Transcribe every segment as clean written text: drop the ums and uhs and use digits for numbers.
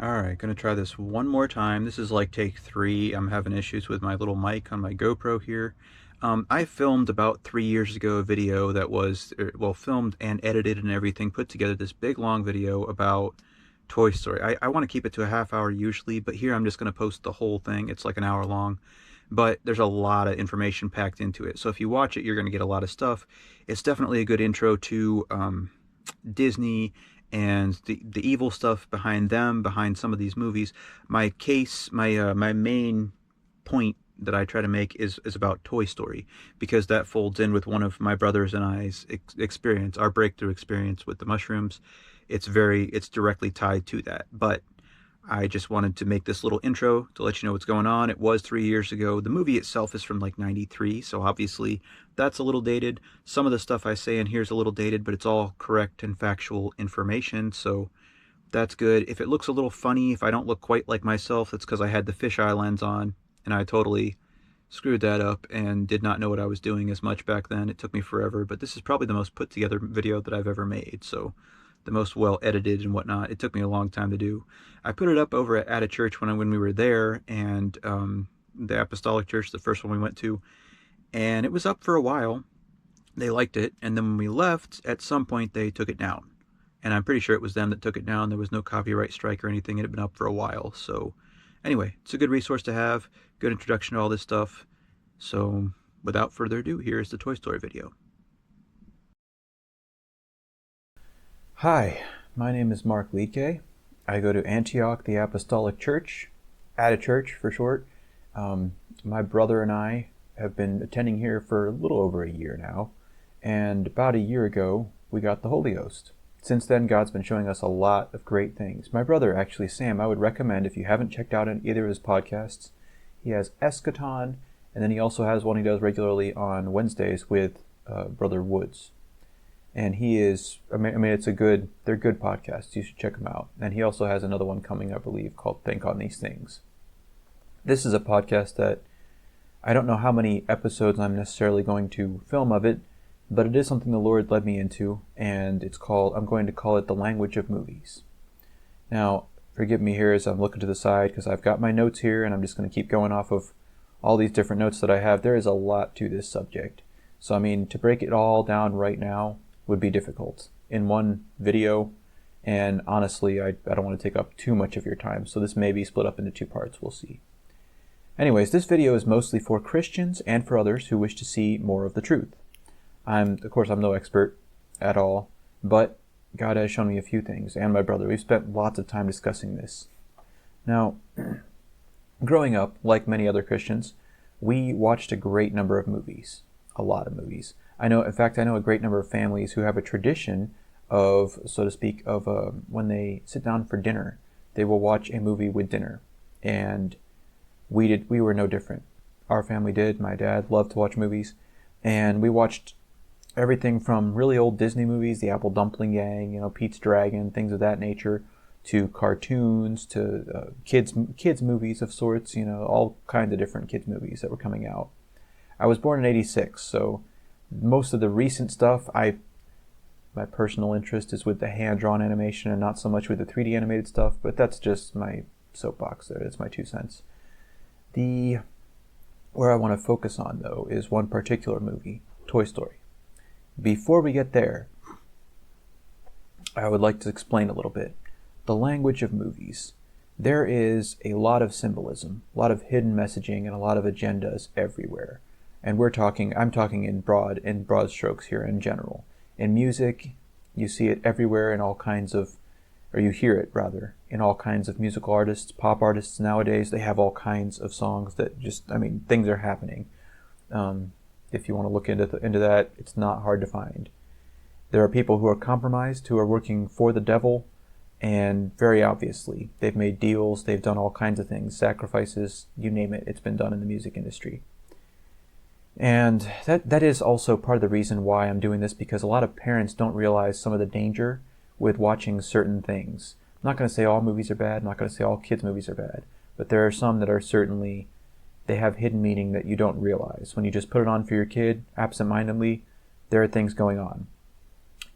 Alright, gonna try this one more time. This is like take three. I'm having issues with my little mic on my GoPro here. I filmed about 3 years ago a video that was, well, filmed and edited and everything, put together this big long video about Toy Story. I want to keep it to a half hour usually, but here I'm just going to post the whole thing. It's like an hour long, but there's a lot of information packed into it. So if you watch it, you're going to get a lot of stuff. It's definitely a good intro to Disney and the evil stuff behind them, behind some of these movies. My main point that I try to make is about Toy Story, because that folds in with one of my brothers and I's experience, our breakthrough experience with the mushrooms. It's directly tied to that. But I just wanted to make this little intro to let you know what's going on. It was 3 years ago. The movie itself is from like 93, so obviously that's a little dated. Some of the stuff I say in here is a little dated, but it's all correct and factual information, so that's good. If it looks a little funny, if I don't look quite like myself, that's because I had the fisheye lens on, and I totally screwed that up and did not know what I was doing as much back then. It took me forever, but this is probably the most put together video that I've ever made, so the most well edited and whatnot. It took me a long time to do. I put it up over at a church when we were there, and the Apostolic Church, the first one we went to, and it was up for a while. They liked it, and then when we left, at some point they took it down. And I'm pretty sure it was them that took it down. There was no copyright strike or anything. It had been up for a while. So anyway, it's a good resource to have, good introduction to all this stuff. So without further ado, here's the Toy Story video. Hi, my name is Mark Leake. I go to Antioch the Apostolic Church, at a church for short. My brother and I have been attending here for a little over a year now, and about a year ago we got the Holy Ghost. Since then, God's been showing us a lot of great things. My brother, actually, Sam, I would recommend, if you haven't checked out either of his podcasts, he has Eschaton, and then he also has one he does regularly on Wednesdays with Brother Woods. And he is, they're good podcasts. You should check them out. And he also has another one coming, I believe, called Think on These Things. This is a podcast that I don't know how many episodes I'm necessarily going to film of it, but it is something the Lord led me into, and I'm going to call it The Language of Movies. Now, forgive me here as I'm looking to the side, because I've got my notes here, and I'm just going to keep going off of all these different notes that I have. There is a lot to this subject. So, to break it all down right now would be difficult in one video, and honestly, I don't want to take up too much of your time, so this may be split up into two parts. We'll see. Anyways, this video is mostly for Christians and for others who wish to see more of the truth. Of course, I'm no expert at all, but God has shown me a few things, and my brother. We've spent lots of time discussing this. Now, growing up, like many other Christians, we watched a great number of movies, a lot of movies. I know a great number of families who have a tradition of, so to speak, of when they sit down for dinner, they will watch a movie with dinner, and we were no different. Our family did. My dad loved to watch movies, and we watched everything from really old Disney movies, the Apple Dumpling Gang, Pete's Dragon, things of that nature, to cartoons, to kids movies of sorts, all kinds of different kids movies that were coming out. I was born in '86, so most of the recent stuff, my personal interest is with the hand-drawn animation and not so much with the 3D animated stuff, but that's just my soapbox there. That's my 2 cents. Where I want to focus on, though, is one particular movie, Toy Story. Before we get there, I would like to explain a little bit. The language of movies. There is a lot of symbolism, a lot of hidden messaging, and a lot of agendas everywhere. And I'm talking in broad strokes here in general. In music, you see it everywhere in all kinds of, or you hear it rather, in all kinds of musical artists, pop artists nowadays. They have all kinds of songs that things are happening. If you want to look into that, it's not hard to find. There are people who are compromised, who are working for the devil, and very obviously, they've made deals, they've done all kinds of things, sacrifices, you name it, it's been done in the music industry. And that is also part of the reason why I'm doing this, because a lot of parents don't realize some of the danger with watching certain things. I'm not going to say all movies are bad, I'm not going to say all kids' movies are bad, but there are some that are certainly, they have hidden meaning that you don't realize. When you just put it on for your kid, absentmindedly, there are things going on.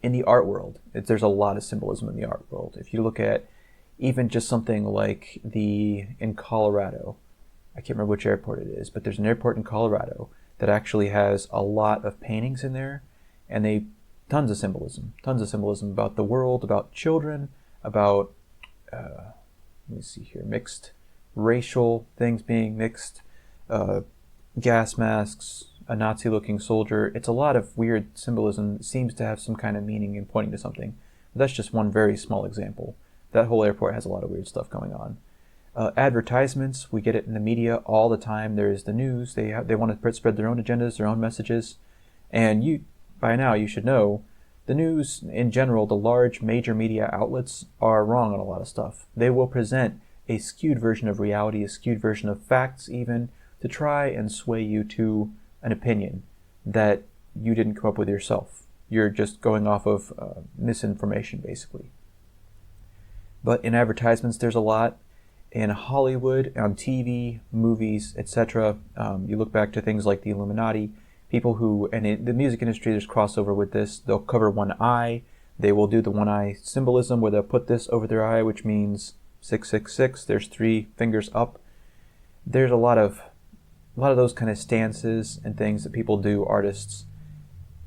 In the art world, there's a lot of symbolism in the art world. If you look at even just something like in Colorado, I can't remember which airport it is, but there's an airport in Colorado that actually has a lot of paintings in there, and tons of symbolism about the world, about children, about, let me see here, mixed racial things being mixed, gas masks, a Nazi-looking soldier. It's a lot of weird symbolism that seems to have some kind of meaning and pointing to something. But that's just one very small example. That whole airport has a lot of weird stuff going on. Advertisements, we get it in the media all the time. There's the news. They want to spread their own agendas, their own messages. And by now you should know, the news in general, the large major media outlets are wrong on a lot of stuff. They will present a skewed version of reality, a skewed version of facts even, to try and sway you to an opinion that you didn't come up with yourself. You're just going off of misinformation, basically. But in advertisements, there's a lot. In Hollywood, on TV, movies, etc. You look back to things like the Illuminati, people who, and in the music industry, there's crossover with this. They'll cover one eye. They will do the one eye symbolism where they'll put this over their eye, which means 666. There's 3 fingers up. There's a lot of those kind of stances and things that people do, artists,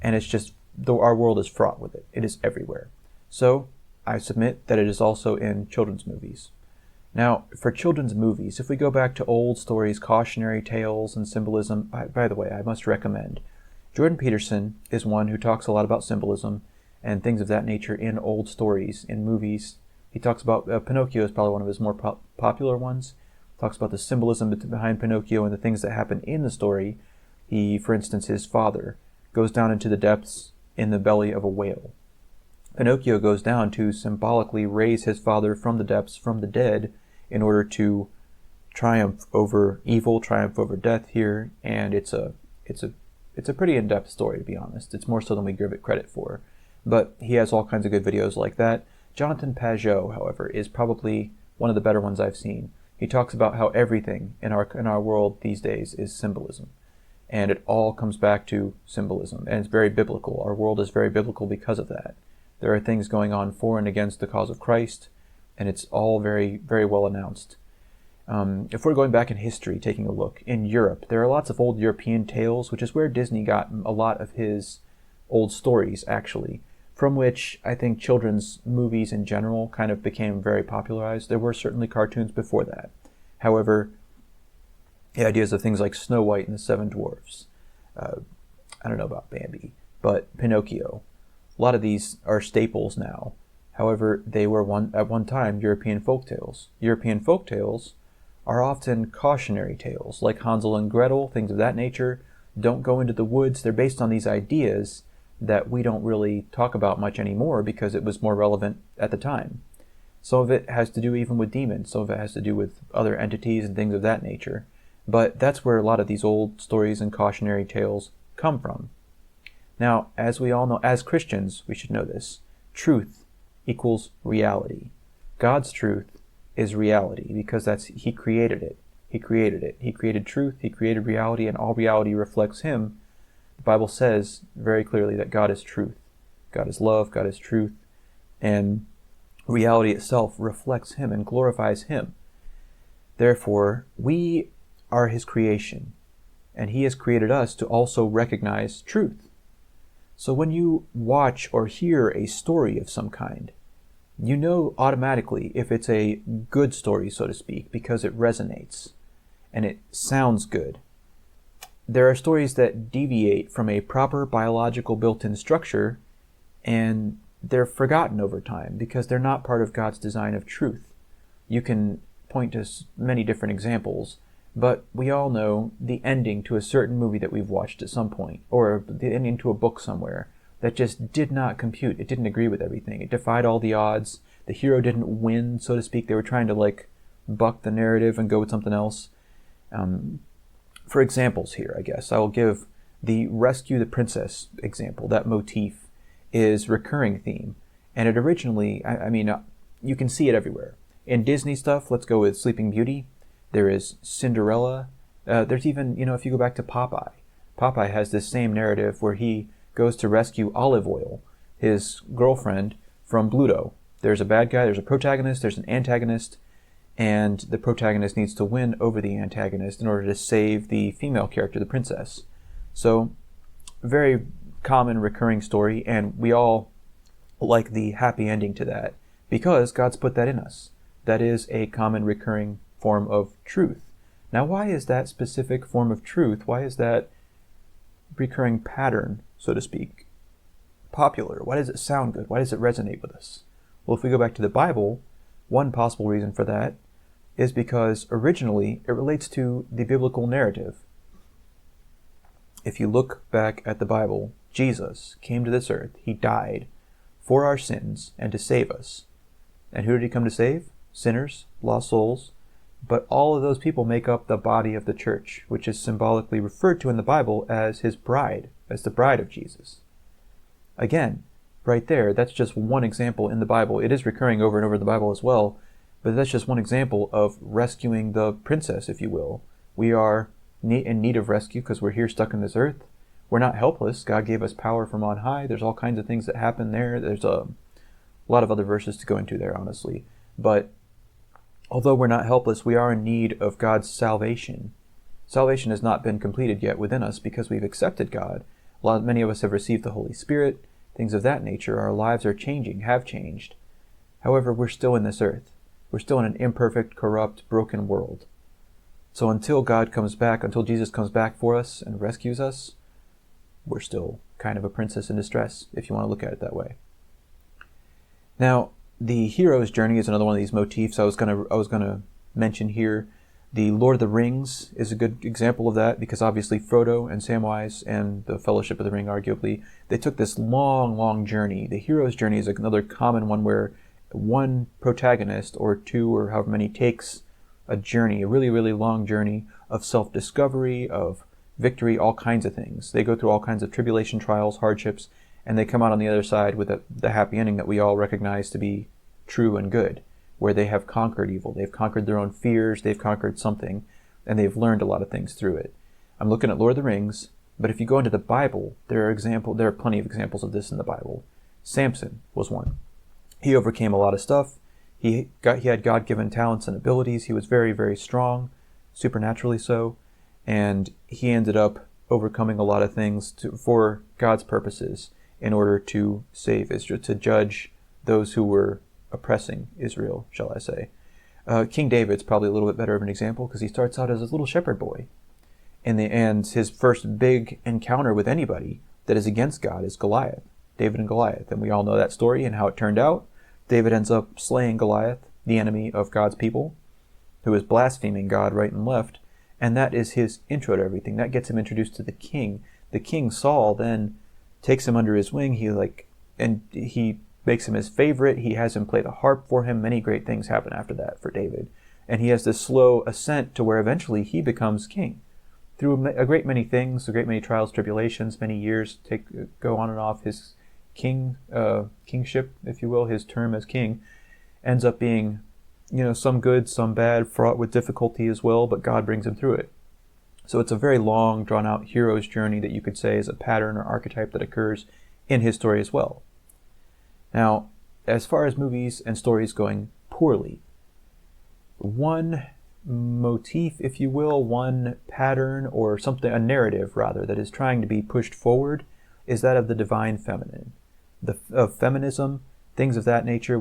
and it's just, though our world is fraught with it. It is everywhere. So I submit that it is also in children's movies. Now, for children's movies, if we go back to old stories, cautionary tales, and symbolism, by the way, I must recommend, Jordan Peterson is one who talks a lot about symbolism and things of that nature in old stories, in movies. He talks about, Pinocchio is probably one of his more popular ones. Talks about the symbolism behind Pinocchio and the things that happen in the story. For instance, his father goes down into the depths in the belly of a whale. Pinocchio goes down to symbolically raise his father from the depths, from the dead, in order to triumph over evil, triumph over death here, and it's a pretty in-depth story, to be honest. It's more so than we give it credit for. But he has all kinds of good videos like that. Jonathan Pageau, however, is probably one of the better ones I've seen. He talks about how everything in our world these days is symbolism. And it all comes back to symbolism. And it's very biblical. Our world is very biblical because of that. There are things going on for and against the cause of Christ, and it's all very, very well announced. If we're going back in history, taking a look, in Europe, there are lots of old European tales, which is where Disney got a lot of his old stories, actually, from which I think children's movies in general kind of became very popularized. There were certainly cartoons before that. However, the ideas of things like Snow White and the Seven Dwarfs, I don't know about Bambi, but Pinocchio, a lot of these are staples now. However, they were at one time European folktales. European folktales are often cautionary tales, like Hansel and Gretel, things of that nature. Don't go into the woods. They're based on these ideas that we don't really talk about much anymore because it was more relevant at the time. Some of it has to do even with demons. Some of it has to do with other entities and things of that nature. But that's where a lot of these old stories and cautionary tales come from. Now, as we all know, as Christians, we should know this. Truth equals reality. God's truth is reality because He created it. He created it. He created truth. He created reality, and all reality reflects Him. The Bible says very clearly that God is truth. God is love. God is truth. And reality itself reflects Him and glorifies Him. Therefore, we are His creation, and He has created us to also recognize truth. So when you watch or hear a story of some kind, you know automatically if it's a good story, so to speak, because it resonates and it sounds good. There are stories that deviate from a proper biological built-in structure, and they're forgotten over time because they're not part of God's design of truth. You can point to many different examples, but we all know the ending to a certain movie that we've watched at some point, or the ending to a book somewhere, that just did not compute. It didn't agree with everything. It defied all the odds. The hero didn't win, so to speak. They were trying to buck the narrative and go with something else. For examples here, I guess, I will give the Rescue the Princess example. That motif is recurring theme. And it originally, you can see it everywhere. In Disney stuff, let's go with Sleeping Beauty. There is Cinderella. There's even, if you go back to Popeye. Popeye has this same narrative where he goes to rescue Olive Oyl, his girlfriend, from Bluto. There's a bad guy, there's a protagonist, there's an antagonist, and the protagonist needs to win over the antagonist in order to save the female character, the princess. So, very common recurring story, and we all like the happy ending to that because God's put that in us. That is a common recurring form of truth. Now, why is that specific form of truth, why is that recurring pattern, so to speak, popular? Why does it sound good? Why does it resonate with us? Well, if we go back to the Bible, one possible reason for that is because originally it relates to the biblical narrative. If you look back at the Bible, Jesus came to this earth. He died for our sins and to save us. And who did he come to save? Sinners, lost souls. But all of those people make up the body of the church, which is symbolically referred to in the Bible as his bride, as the bride of Jesus. Again, right there, that's just one example in the Bible. It is recurring over and over in the Bible as well, but that's just one example of rescuing the princess, if you will. We are in need of rescue because we're here stuck in this earth. We're not helpless. God gave us power from on high. There's all kinds of things that happen there. There's a lot of other verses to go into there, honestly. But although we're not helpless, we are in need of God's salvation. Salvation has not been completed yet within us because we've accepted God. Many of us have received the Holy Spirit, things of that nature. Our lives are changing, have changed. However, we're still in this earth. We're still in an imperfect, corrupt, broken world. So until God comes back, until Jesus comes back for us and rescues us, we're still kind of a princess in distress, if you want to look at it that way. Now, the hero's journey is another one of these motifs I was gonna mention here. The Lord of the Rings is a good example of that because obviously Frodo and Samwise and the Fellowship of the Ring, arguably, they took this long, long journey. The hero's journey is another common one where one protagonist or two or however many takes a journey, a really, really long journey of self-discovery, of victory, all kinds of things. They go through all kinds of tribulation, trials, hardships, and they come out on the other side with the happy ending that we all recognize to be true and good, where they have conquered evil. They've conquered their own fears, they've conquered something, and they've learned a lot of things through it. I'm looking at Lord of the Rings, but if you go into the Bible, there are plenty of examples of this in the Bible. Samson was one. He overcame a lot of stuff. He had God-given talents and abilities. He was very, very strong, supernaturally so, and he ended up overcoming a lot of things for God's purposes in order to save Israel, to judge those who were oppressing Israel, shall I say. King David's probably a little bit better of an example because he starts out as a little shepherd boy. And his first big encounter with anybody that is against God is Goliath, David and Goliath. And we all know that story and how it turned out. David ends up slaying Goliath, the enemy of God's people, who is blaspheming God right and left. And that is his intro to everything. That gets him introduced to the king. The king Saul then takes him under his wing. He makes him his favorite. He has him play the harp for him. Many great things happen after that for David. And he has this slow ascent to where eventually he becomes king. Through a great many things, a great many trials, tribulations, many years go on and off, his kingship, if you will, his term as king, ends up being, some good, some bad, fraught with difficulty as well, but God brings him through it. So it's a very long, drawn-out hero's journey that you could say is a pattern or archetype that occurs in his story as well. Now, as far as movies and stories going poorly, one motif, if you will, one pattern or something, a narrative rather, that is trying to be pushed forward is that of the divine feminine, of feminism, things of that nature,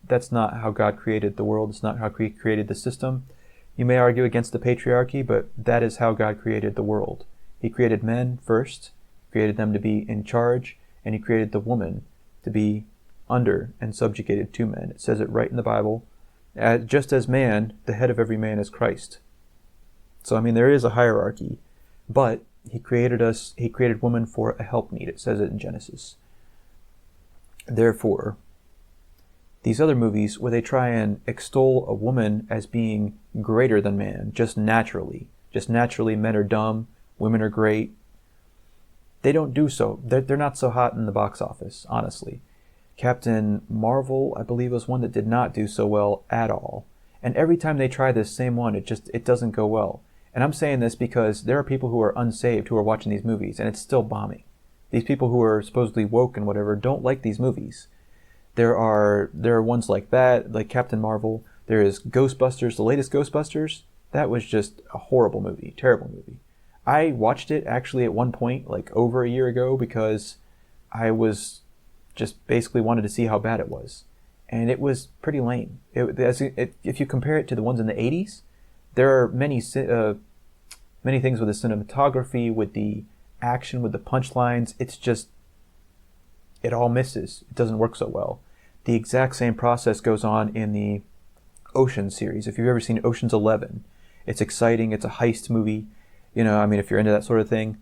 that's not how God created the world. It's not how He created the system. You may argue against the patriarchy, but that is how God created the world. He created men first, created them to be in charge, and He created the woman to be under and subjugated to men. It says it right in the Bible. Just as man, the head of every man is Christ. So, there is a hierarchy, but He created woman for a helpmeet. It says it in Genesis. Therefore, these other movies where they try and extol a woman as being greater than man, just naturally men are dumb, women are great, they don't do so. They're not so hot in the box office, honestly. Captain Marvel, I believe, was one that did not do so well at all. And every time they try this same one, it doesn't go well. And I'm saying this because there are people who are unsaved who are watching these movies, and it's still bombing. These people who are supposedly woke and whatever don't like these movies. There are ones like that, like Captain Marvel. There is Ghostbusters, the latest Ghostbusters. That was just a horrible movie, terrible movie. I watched it actually at one point, like over a year ago, because I was just basically wanted to see how bad it was. And it was pretty lame. If you compare it to the ones in the 80s, there are many things with the cinematography, with the action, with the punchlines. It's just, it all misses. It doesn't work so well. The exact same process goes on in the Ocean series. If you've ever seen Ocean's 11, it's exciting. It's a heist movie. If you're into that sort of thing.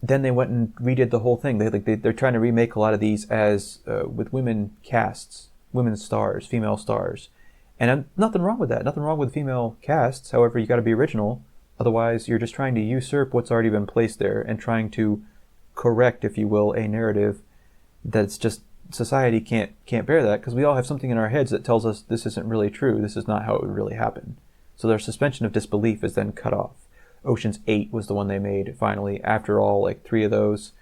Then they went and redid the whole thing. They're trying to remake a lot of these as with women casts, women stars, female stars. And nothing wrong with that. Nothing wrong with female casts. However, you got to be original. Otherwise, you're just trying to usurp what's already been placed there and trying to correct, if you will, a narrative that's just society can't bear that, because we all have something in our heads that tells us this isn't really true. This is not how it would really happen. So their suspension of disbelief is then cut off. Ocean's 8 was the one they made finally after all, like 3 of those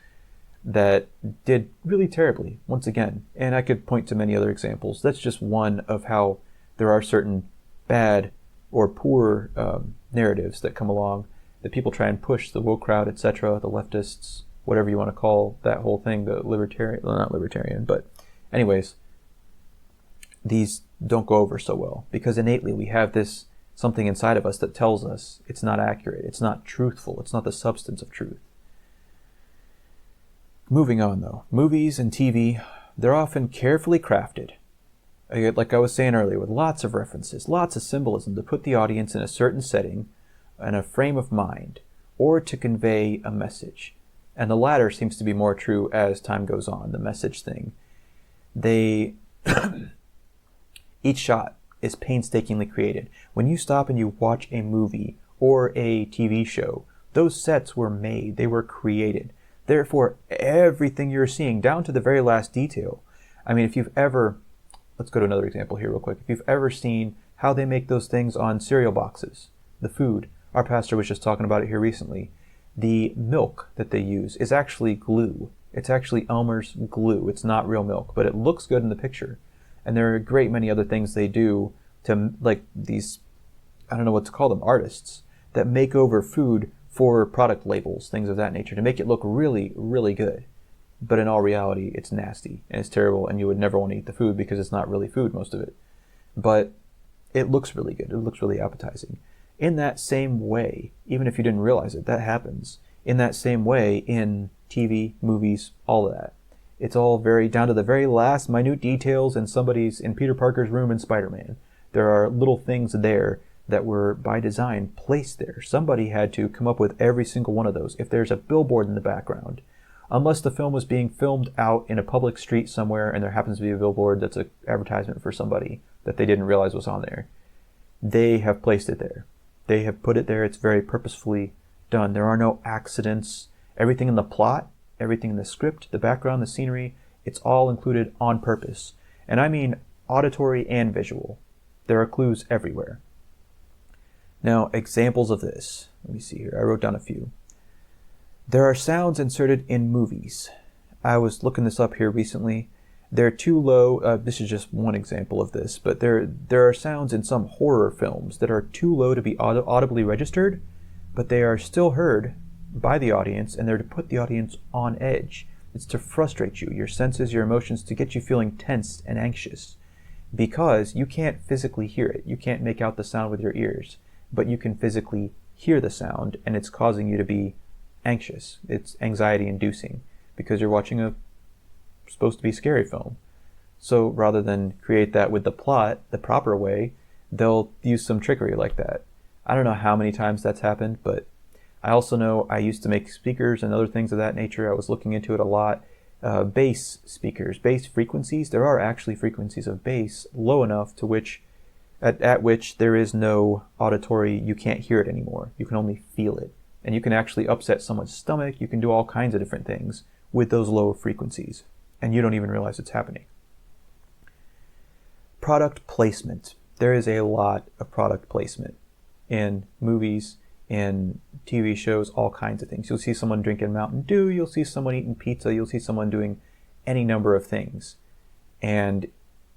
that did really terribly once again. And I could point to many other examples. That's just one of how there are certain bad or poor narratives that come along that people try and push, the woke crowd, etc., the leftists, whatever you want to call that whole thing, the libertarian, well, not libertarian, but anyways, these don't go over so well because innately we have this something inside of us that tells us it's not accurate, it's not truthful, it's not the substance of truth. Moving on though, movies and TV, they're often carefully crafted, like I was saying earlier, with lots of references, lots of symbolism to put the audience in a certain setting and a frame of mind, or to convey a message. And the latter seems to be more true as time goes on, the message thing. Each shot is painstakingly created. When you stop and you watch a movie or a TV show, those sets were made, they were created. Therefore, everything you're seeing, down to the very last detail. I mean, if you've ever, let's go to another example here real quick. If you've ever seen how they make those things on cereal boxes, the food, our pastor was just talking about it here recently. The milk that they use is actually glue. It's actually Elmer's glue. It's not real milk, but it looks good in the picture. And there are a great many other things they do to, like these, I don't know what to call them, artists that make over food for product labels, things of that nature, to make it look really, really good. But in all reality, it's nasty and it's terrible, and you would never want to eat the food because it's not really food, most of it. But it looks really good. It looks really appetizing. In that same way, even if you didn't realize it, that happens. In that same way, in TV, movies, all of that. It's all very down to the very last minute details in Peter Parker's room in Spider-Man. There are little things there that were by design placed there. Somebody had to come up with every single one of those. If there's a billboard in the background, unless the film was being filmed out in a public street somewhere and there happens to be a billboard that's an advertisement for somebody that they didn't realize was on there, they have placed it there. They have put it there. It's very purposefully done. There are no accidents. Everything in the plot, everything in the script, the background, the scenery, it's all included on purpose. And I mean auditory and visual. There are clues everywhere. Now, examples of this. Let me see here. I wrote down a few. There are sounds inserted in movies. I was looking this up here recently. They're too low. This is just one example of this, but there are sounds in some horror films that are too low to be audibly registered, but they are still heard by the audience, and they're to put the audience on edge. It's to frustrate you, your senses, your emotions, to get you feeling tense and anxious, because you can't physically hear it. You can't make out the sound with your ears, but you can physically hear the sound, and it's causing you to be anxious. It's anxiety-inducing because you're watching a supposed to be scary film. So rather than create that with the plot the proper way, they'll use some trickery like that. I don't know how many times that's happened, but I also know I used to make speakers and other things of that nature. I was looking into it a lot. Bass speakers, bass frequencies. There are actually frequencies of bass low enough to which at which there is no auditory, you can't hear it anymore. You can only feel it. And you can actually upset someone's stomach. You can do all kinds of different things with those low frequencies. And you don't even realize it's happening. Product placement. There is a lot of product placement in movies, in TV shows, all kinds of things. You'll see someone drinking Mountain Dew, you'll see someone eating pizza, you'll see someone doing any number of things. and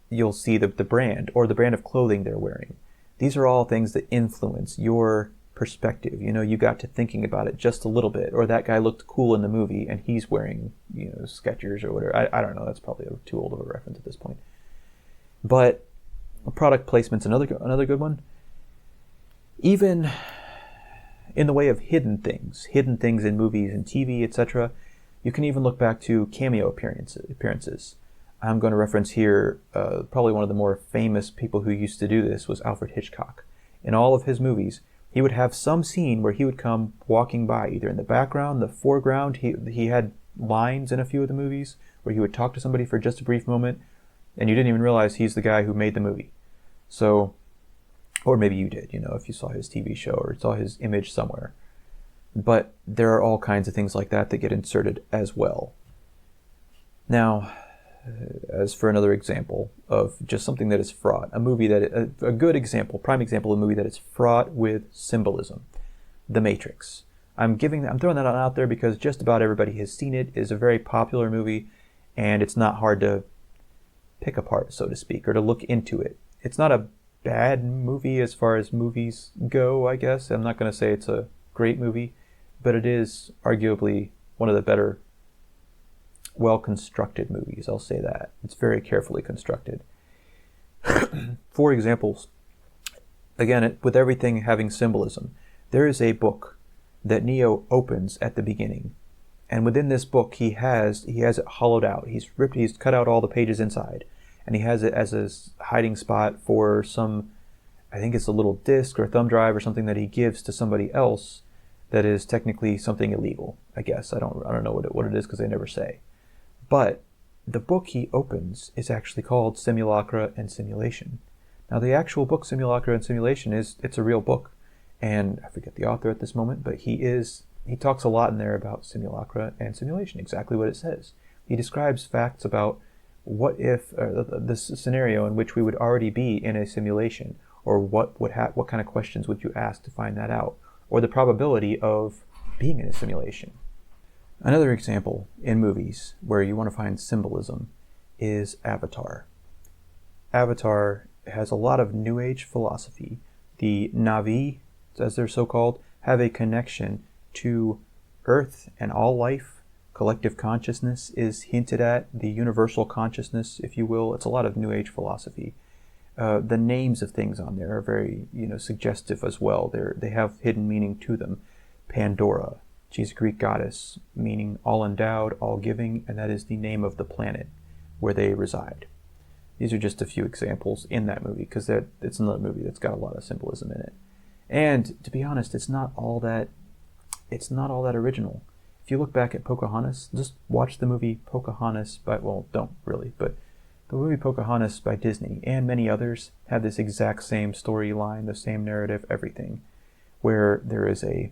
you'll see the brand or the brand of clothing they're wearing. These are all things that influence your perspective. You got to thinking about it just a little bit, or that guy looked cool in the movie and he's wearing, Skechers or whatever. I don't know. That's probably too old of a reference at this point. But product placement's another good one. Even in the way of hidden things in movies and TV, etc., you can even look back to cameo appearances. I'm going to reference here probably one of the more famous people who used to do this was Alfred Hitchcock. In all of his movies, he would have some scene where he would come walking by, either in the background, the foreground. He had lines in a few of the movies where he would talk to somebody for just a brief moment, and you didn't even realize he's the guy who made the movie. So, or maybe you did, if you saw his TV show or saw his image somewhere. But there are all kinds of things like that get inserted as well. Now, as for another example of just something that is fraught, a good example, prime example of a movie that is fraught with symbolism, The Matrix. I'm throwing that out there because just about everybody has seen it. It is a very popular movie, and it's not hard to pick apart, so to speak, or to look into it. It's not a bad movie as far as movies go, I guess. I'm not going to say it's a great movie, but it is arguably one of the better well-constructed movies. I'll say that. It's very carefully constructed. For examples, again, with everything having symbolism, there is a book that Neo opens at the beginning. And within this book, he has it hollowed out. He's cut out all the pages inside. And he has it as a hiding spot for some, I think it's a little disc or thumb drive or something that he gives to somebody else that is technically something illegal, I guess. I don't know what it is because they never say. But the book he opens is actually called Simulacra and Simulation. Now, the actual book Simulacra and Simulation it's a real book. And I forget the author at this moment, but he talks a lot in there about simulacra and simulation, exactly what it says. He describes facts about what if this scenario in which we would already be in a simulation, or what kind of questions would you ask to find that out, or the probability of being in a simulation. Another example in movies where you want to find symbolism is Avatar. Avatar has a lot of New Age philosophy. The Na'vi, as they're so called, have a connection to Earth and all life. Collective consciousness is hinted at, the universal consciousness, if you will. It's a lot of New Age philosophy. The names of things on there are very, suggestive as well. They have hidden meaning to them. Pandora, she's a Greek goddess, meaning all endowed, all giving, and that is the name of the planet where they reside. These are just a few examples in that movie, because it's another movie that's got a lot of symbolism in it. And to be honest, it's not all that original. If you look back at Pocahontas, just watch the movie Pocahontas don't really, but the movie Pocahontas by Disney and many others have this exact same storyline, the same narrative, everything, where there is a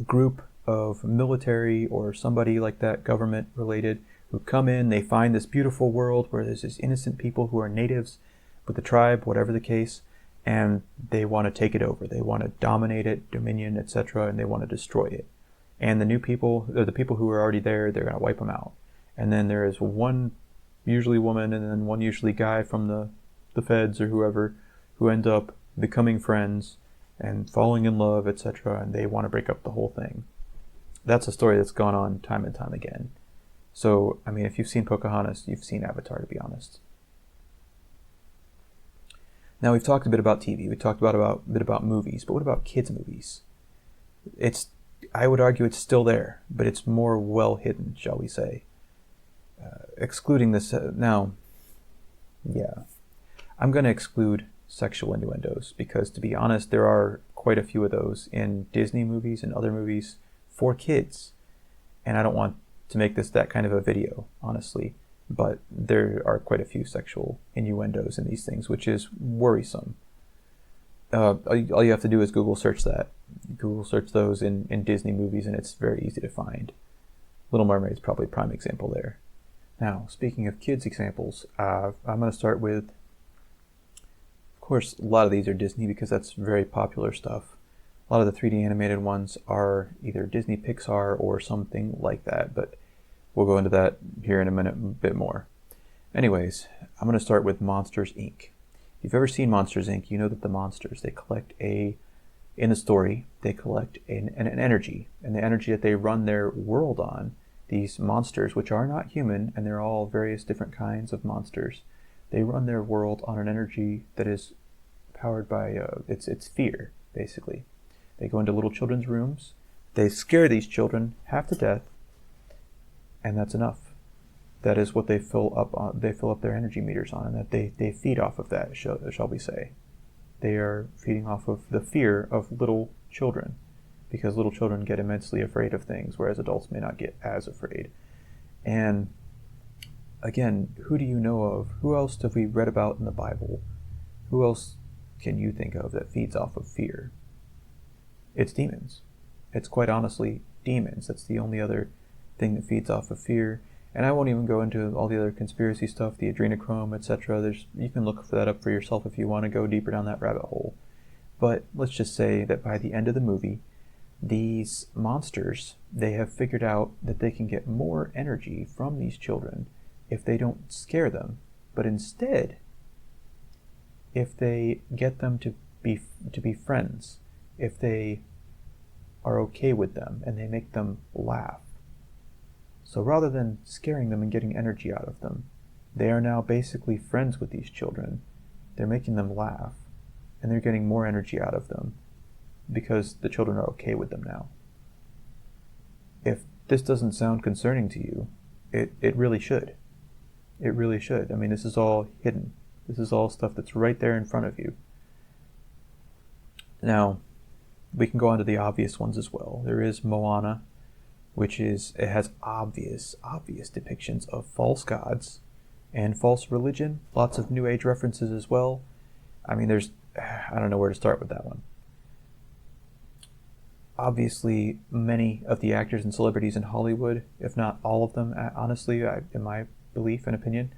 group of military or somebody like that, government related, who come in, they find this beautiful world where there's these innocent people who are natives with the tribe, whatever the case, and they want to take it over. They want to dominate it, dominion, etc., and they want to destroy it. And the new people, or the people who are already there, they're going to wipe them out. And then there is one, usually woman, and then one usually guy from the feds or whoever, who end up becoming friends and falling in love, etc., and they want to break up the whole thing. That's a story that's gone on time and time again. So, I mean, if you've seen Pocahontas, you've seen Avatar, to be honest. Now, we've talked a bit about TV. We talked a bit about movies. But what about kids' movies? I would argue it's still there, but it's more well hidden, shall we say. Excluding this... I'm going to exclude sexual innuendos, because, to be honest, there are quite a few of those in Disney movies and other movies for kids. And I don't want to make this that kind of a video, honestly. But there are quite a few sexual innuendos in these things, which is worrisome. All you have to do is Google search that. Google search those in Disney movies, and it's very easy to find. Little Mermaid's probably a prime example there. Now, speaking of kids' examples, I'm going to start with, of course, a lot of these are Disney because that's very popular stuff. A lot of the 3D animated ones are either Disney Pixar or something like that, but we'll go into that here in a minute a bit more. Anyways, I'm going to start with Monsters, Inc. If you've ever seen Monsters, Inc., you know that the monsters, they collect in the story, they collect an energy, and the energy that they run their world on, these monsters, which are not human, and they're all various different kinds of monsters, they run their world on an energy that is powered by, it's fear, basically. They go into little children's rooms, they scare these children half to death, and that's enough. That is what they fill up their energy meters on, and that they feed off of that, shall we say. They are feeding off of the fear of little children, because little children get immensely afraid of things, whereas adults may not get as afraid. And again, who do you know of? Who else have we read about in the Bible? Who else can you think of that feeds off of fear? It's demons. It's quite honestly demons. That's the only other thing that feeds off of fear. And I won't even go into all the other conspiracy stuff, the adrenochrome, etc. You can look for that up for yourself if you want to go deeper down that rabbit hole. But let's just say that by the end of the movie, these monsters, they have figured out that they can get more energy from these children if they don't scare them, but instead, if they get them to be friends, if they are okay with them and they make them laugh. So rather than scaring them and getting energy out of them, they are now basically friends with these children. They're making them laugh, and they're getting more energy out of them because the children are okay with them now. If this doesn't sound concerning to you, it really should. It really should. I mean, this is all hidden. This is all stuff that's right there in front of you. Now, we can go on to the obvious ones as well. There is Moana, it has obvious depictions of false gods and false religion, lots of New Age references as well. I mean, I don't know where to start with that one. Obviously, many of the actors and celebrities in Hollywood, if not all of them, honestly, in my belief and opinion,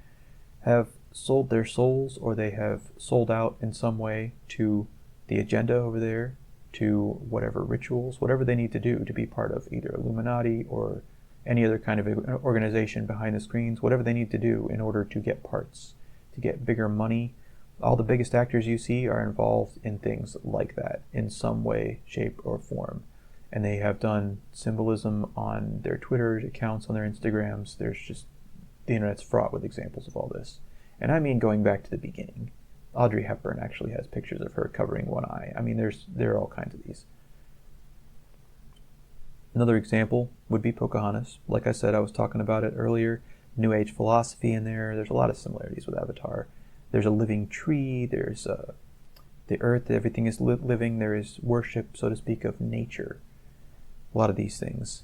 have sold their souls, or they have sold out in some way to the agenda over there, to whatever rituals, whatever they need to do to be part of either Illuminati or any other kind of organization behind the screens, whatever they need to do in order to get parts, to get bigger money. All the biggest actors you see are involved in things like that in some way, shape, or form. And they have done symbolism on their Twitter accounts, on their Instagrams. The internet's fraught with examples of all this. And I mean going back to the beginning. Audrey Hepburn actually has pictures of her covering one eye. I mean, there are all kinds of these. Another example would be Pocahontas. Like I said, I was talking about it earlier. New Age philosophy in there. There's a lot of similarities with Avatar. There's a living tree. There's the earth. Everything is living. There is worship, so to speak, of nature. A lot of these things.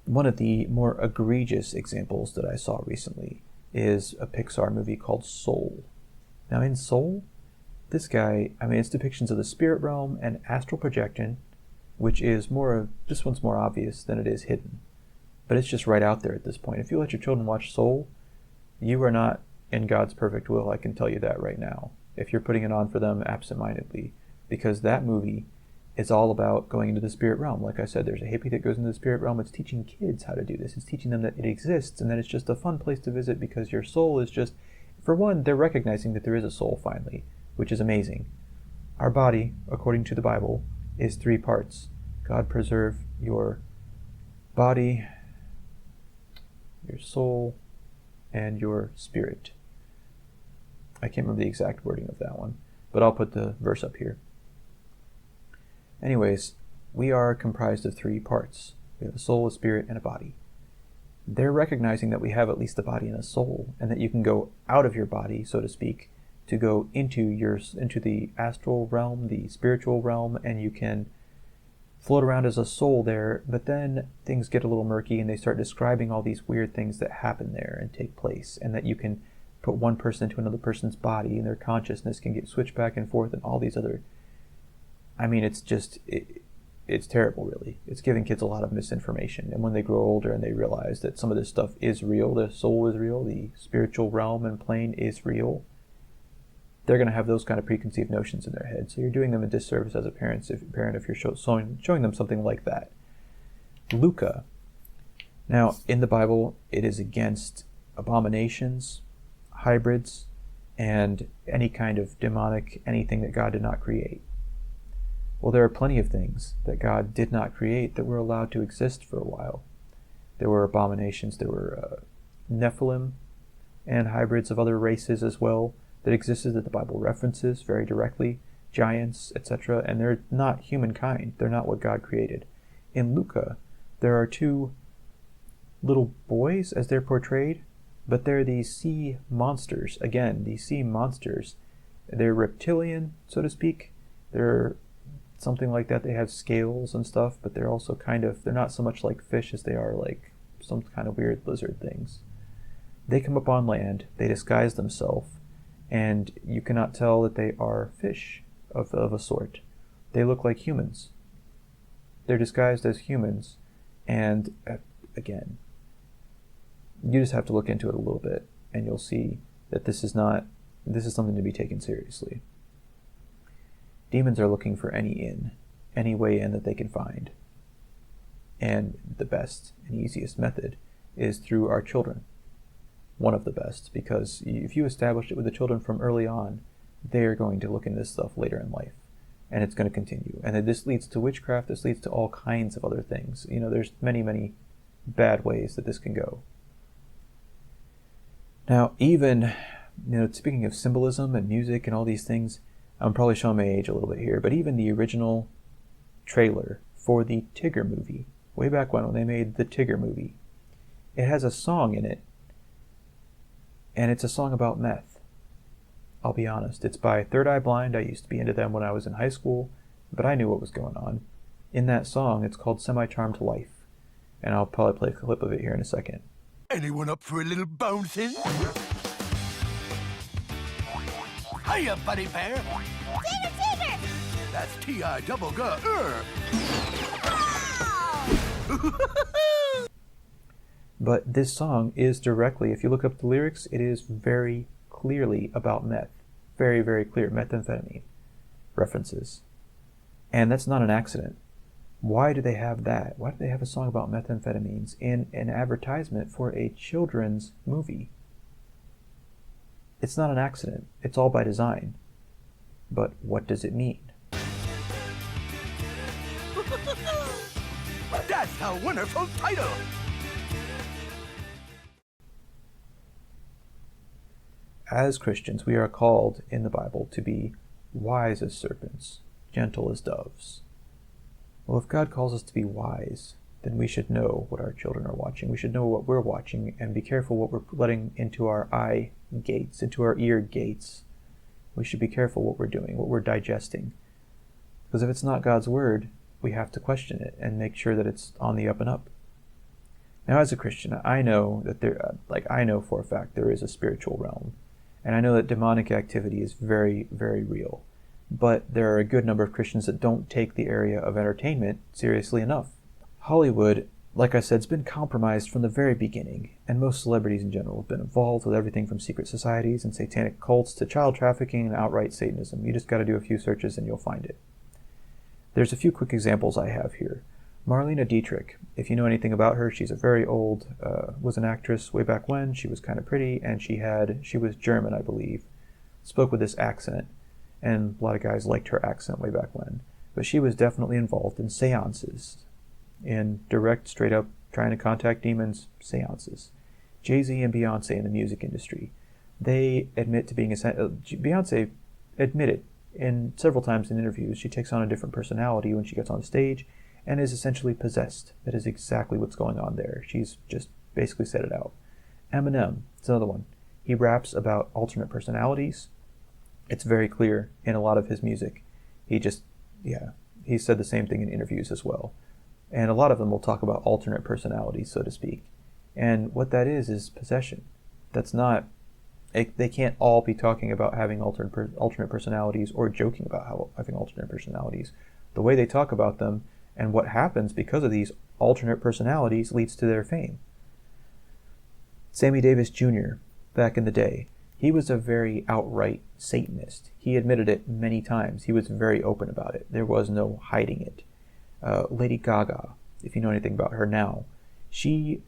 One of the more egregious examples that I saw recently is a Pixar movie called Soul. Now in Soul, this guy, it's depictions of the spirit realm and astral projection, which is this one's more obvious than it is hidden. But it's just right out there at this point. If you let your children watch Soul, you are not in God's perfect will, I can tell you that right now. If you're putting it on for them absentmindedly, because that movie is all about going into the spirit realm. Like I said, there's a hippie that goes into the spirit realm. It's teaching kids how to do this. It's teaching them that it exists and that it's just a fun place to visit because your soul is just... For one, they're recognizing that there is a soul finally, which is amazing. Our body, according to the Bible, is 3 parts. God preserve your body, your soul, and your spirit. I can't remember the exact wording of that one, but I'll put the verse up here. Anyways, we are comprised of 3 parts. We have a soul, a spirit, and a body. They're recognizing that we have at least a body and a soul, and that you can go out of your body, so to speak, to go into the astral realm, the spiritual realm, and you can float around as a soul there. But then things get a little murky, and they start describing all these weird things that happen there and take place, and that you can put one person into another person's body, and their consciousness can get switched back and forth, and all these other... It's terrible, really. It's giving kids a lot of misinformation. And when they grow older and they realize that some of this stuff is real, the soul is real, the spiritual realm and plane is real, they're going to have those kind of preconceived notions in their head. So you're doing them a disservice as a parent if you're showing them something like that. Luca. Now, in the Bible, it is against abominations, hybrids, and any kind of demonic anything that God did not create. Well, there are plenty of things that God did not create that were allowed to exist for a while. There were abominations, there were Nephilim, and hybrids of other races as well that existed that the Bible references very directly, giants, etc., and they're not humankind. They're not what God created. In Luca, there are two little boys, as they're portrayed, but they're these sea monsters. Again, these sea monsters, they're reptilian, so to speak. They're something like that. They have scales and stuff, but they're also they're not so much like fish as they are like some kind of weird lizard things. They come up on land, they disguise themselves, and you cannot tell that they are fish of a sort. They look like humans. They're disguised as humans, and again, you just have to look into it a little bit, and you'll see that this is something to be taken seriously. Demons are looking for any way in that they can find. And the best and easiest method is through our children. One of the best, because if you establish it with the children from early on, they're going to look into this stuff later in life. And it's going to continue. And this leads to witchcraft, this leads to all kinds of other things. There's many, many bad ways that this can go. Now, even, speaking of symbolism and music and all these things, I'm probably showing my age a little bit here, but even the original trailer for the Tigger movie, way back when they made the Tigger movie, it has a song in it, and it's a song about meth. I'll be honest, it's by Third Eye Blind. I used to be into them when I was in high school, but I knew what was going on. In that song, it's called Semi-Charmed to Life, and I'll probably play a clip of it here in a second. Anyone up for a little bouncing? Hiya, buddy bear. Tigger! That's T-I-double-G-R. But this song is directly, if you look up the lyrics, it is very clearly about meth. Very, very clear. Methamphetamine references. And that's not an accident. Why do they have that? Why do they have a song about methamphetamines in an advertisement for a children's movie? It's not an accident. It's all by design. But what does it mean? That's a wonderful title! As Christians, we are called in the Bible to be wise as serpents, gentle as doves. Well, if God calls us to be wise, then we should know what our children are watching. We should know what we're watching and be careful what we're letting into our eye gates, into our ear gates. We should be careful what we're doing, what we're digesting. Because if it's not God's word, we have to question it and make sure that it's on the up and up. Now, as a Christian, I know that I know for a fact there is a spiritual realm. And I know that demonic activity is very, very real. But there are a good number of Christians that don't take the area of entertainment seriously enough. Hollywood, like I said, has been compromised from the very beginning, and most celebrities in general have been involved with everything from secret societies and satanic cults to child trafficking and outright Satanism. You just got to do a few searches and you'll find it. There's a few quick examples I have here. Marlene Dietrich, if you know anything about her, she's a very old, was an actress way back when. She was kind of pretty, and she was German, I believe, spoke with this accent, and a lot of guys liked her accent way back when. But she was definitely involved in seances, in direct, straight up, trying to contact demons seances. Jay-Z and Beyonce in the music industry, they admit to being Beyonce admitted in several times in interviews she takes on a different personality when she gets on stage and is essentially possessed. That is exactly what's going on there. She's just basically said it out. Eminem is another one. He raps about alternate personalities. It's very clear in a lot of his music. He said the same thing in interviews as well. And a lot of them will talk about alternate personalities, so to speak. And what that is possession. That's not, they can't all be talking about having alternate personalities or joking about having alternate personalities. The way they talk about them and what happens because of these alternate personalities leads to their fame. Sammy Davis Jr., back in the day, he was a very outright Satanist. He admitted it many times. He was very open about it. There was no hiding it. Lady Gaga, if you know anything about her now, she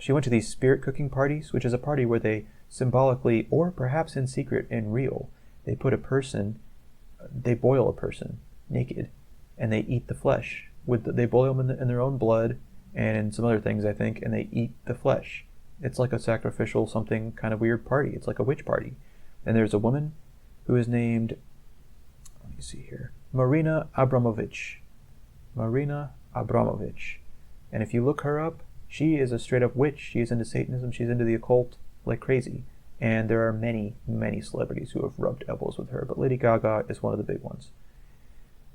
went to these spirit cooking parties, which is a party where they symbolically or perhaps in secret and real. They boil a person naked, and they eat the flesh. They boil them in their own blood and in some other things, I think, and they eat the flesh. It's like a sacrificial, something kind of weird party. It's like a witch party. And there's a woman who is named, let me see here, Marina Abramovich. Marina Abramovich. And if you look her up, she is a straight up witch. She is into Satanism. She's into the occult like crazy. And there are many, many celebrities who have rubbed elbows with her, but Lady Gaga is one of the big ones.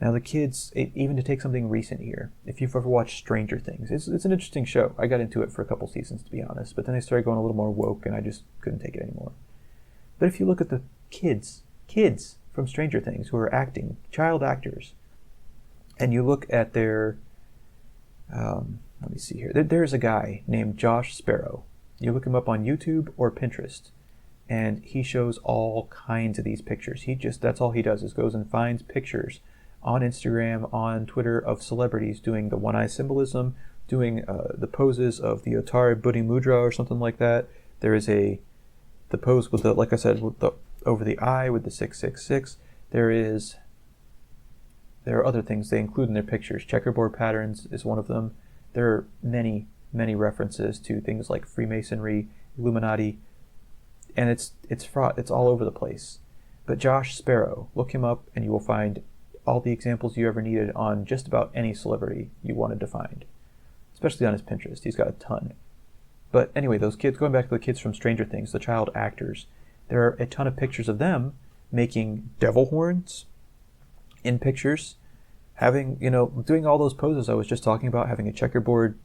Now the kids, even to take something recent here, if you've ever watched Stranger Things, it's an interesting show. I got into it for a couple seasons, to be honest, but then they started going a little more woke, and I just couldn't take it anymore. But if you look at the kids from Stranger Things who are acting, child actors, and you look at their, let me see here, there's a guy named Josh Sparrow. You look him up on YouTube or Pinterest, and he shows all kinds of these pictures. That's all he does, is goes and finds pictures on Instagram, on Twitter, of celebrities doing the one-eye symbolism, doing the poses of the Uttar Buddhi Mudra or something like that. There is the pose with the, like I said, with the over the eye with the 666. There are other things they include in their pictures. Checkerboard patterns is one of them. There are many, many references to things like Freemasonry, Illuminati, and it's fraught. It's all over the place. But Josh Sparrow, look him up and you will find all the examples you ever needed on just about any celebrity you wanted to find, especially on his Pinterest. He's got a ton. But anyway, those kids, going back to the kids from Stranger Things, the child actors, there are a ton of pictures of them making devil horns in pictures, having, doing all those poses I was just talking about, having a checkerboard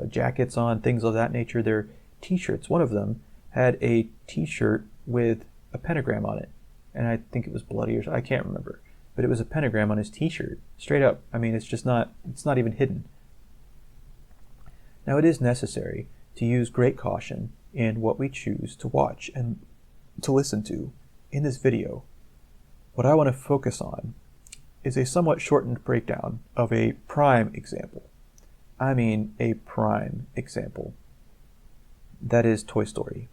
jackets on, things of that nature. Their t-shirts, one of them had a t-shirt with a pentagram on it, and I think it was bloody, or I can't remember. But it was a pentagram on his t-shirt, straight up. I mean, it's not even hidden. Now, it is necessary to use great caution in what we choose to watch and to listen to in this video. What I want to focus on is a somewhat shortened breakdown of a prime example. I mean, a prime example. That is Toy Story.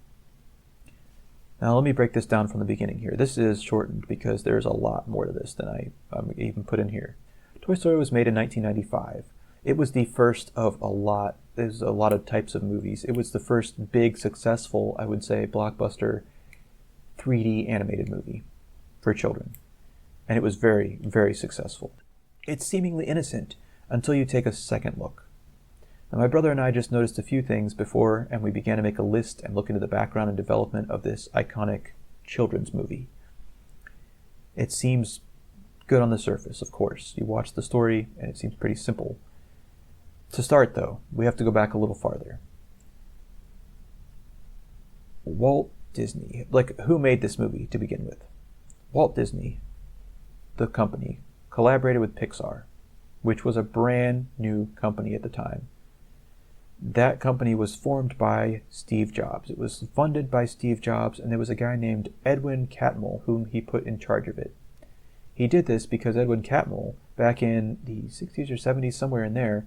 Now let me break this down from the beginning here. This is shortened because there's a lot more to this than I even put in here. Toy Story was made in 1995. It was the first of a lot. There's a lot of types of movies. It was the first big, successful, I would say, blockbuster 3D animated movie for children. And it was very, very successful. It's seemingly innocent until you take a second look. Now, my brother and I just noticed a few things before, and we began to make a list and look into the background and development of this iconic children's movie. It seems good on the surface, of course. You watch the story, and it seems pretty simple. To start, though, we have to go back a little farther. Walt Disney, who made this movie to begin with? Walt Disney, the company, collaborated with Pixar, which was a brand new company at the time. That company was formed by Steve Jobs. It was funded by Steve Jobs, and there was a guy named Edwin Catmull whom he put in charge of it. He did this because Edwin Catmull, back in the 60s or 70s, somewhere in there,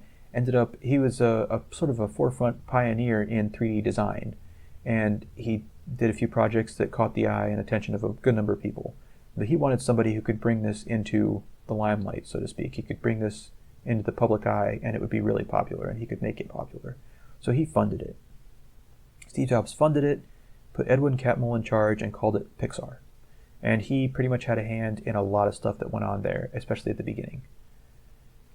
he was a sort of a forefront pioneer in 3D design, and he did a few projects that caught the eye and attention of a good number of people. But he wanted somebody who could bring this into the limelight, so to speak. He could bring this into the public eye, and it would be really popular, and he could make it popular. So he funded it. Steve Jobs funded it, put Edwin Catmull in charge, and called it Pixar. And he pretty much had a hand in a lot of stuff that went on there, especially at the beginning.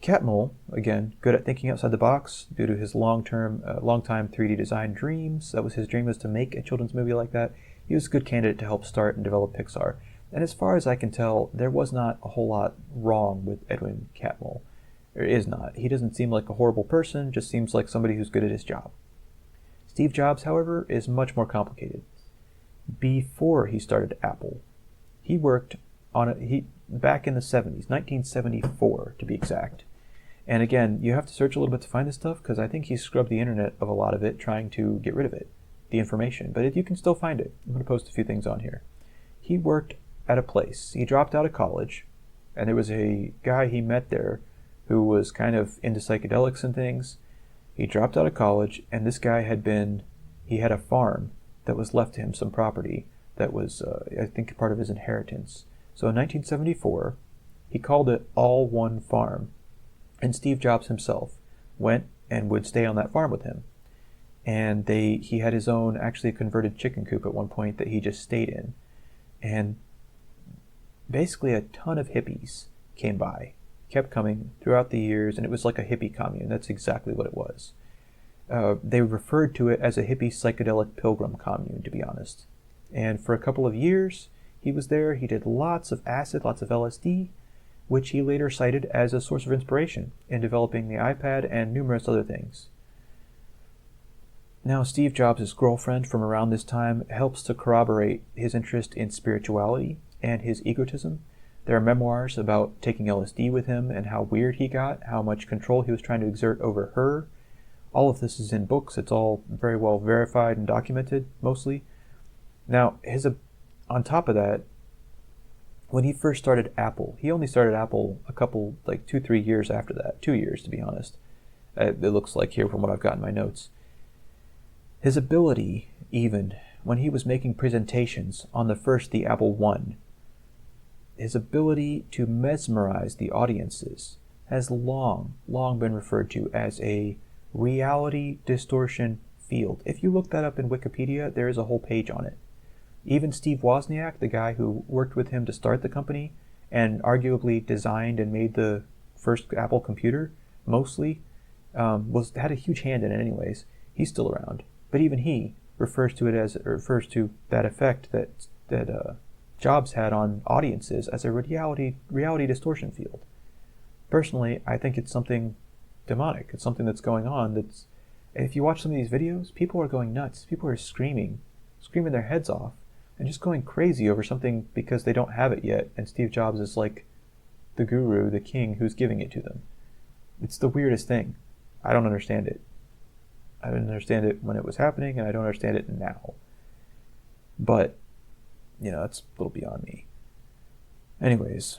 Catmull, again, good at thinking outside the box due to his long-time 3D design dreams. That was his dream, was to make a children's movie like that. He was a good candidate to help start and develop Pixar. And as far as I can tell, there was not a whole lot wrong with Edwin Catmull. There is not. He doesn't seem like a horrible person, just seems like somebody who's good at his job. Steve Jobs, however, is much more complicated. Before he started Apple, he worked on it back in the 70s, 1974 to be exact. And again, you have to search a little bit to find this stuff, because I think he scrubbed the internet of a lot of it, trying to get rid of it, the information. But you can still find it. I'm going to post a few things on here. He worked at a place. He dropped out of college, and there was a guy he met there who was kind of into psychedelics and things. He dropped out of college, and this guy had a farm that was left to him, some property that was, I think, part of his inheritance. So in 1974, he called it All One Farm, and Steve Jobs himself went and would stay on that farm with him. And he had his own, actually, converted chicken coop at one point that he just stayed in. And basically a ton of hippies came by, kept coming throughout the years, and it was like a hippie commune. That's exactly what it was. They referred to it as a hippie psychedelic pilgrim commune, to be honest. And for a couple of years, he was there. He did lots of acid, lots of LSD, which he later cited as a source of inspiration in developing the iPad and numerous other things. Now, Steve Jobs' girlfriend from around this time helps to corroborate his interest in spirituality and his egotism. There are memoirs about taking LSD with him and how weird he got, how much control he was trying to exert over her. All of this is in books. It's all very well verified and documented, mostly. Now, on top of that, when he first started Apple, he only started Apple a couple, 2-3 years after that. 2 years, to be honest. It looks like here from what I've got in my notes. His ability, even, when he was making presentations on the Apple I, his ability to mesmerize the audiences has long been referred to as a reality distortion field. If you look that up in Wikipedia, there is a whole page on it. Even Steve Wozniak, the guy who worked with him to start the company and arguably designed and made the first Apple computer, mostly, had a huge hand in it anyways. He's still around. But even he refers to that effect that Jobs had on audiences as a reality distortion field. Personally, I think it's something demonic. It's something that's going on. If you watch some of these videos, people are going nuts. People are screaming their heads off, and just going crazy over something because they don't have it yet, and Steve Jobs is like the guru, the king, who's giving it to them. It's the weirdest thing. I don't understand it. I didn't understand it when it was happening, and I don't understand it now. But, that's a little beyond me. Anyways,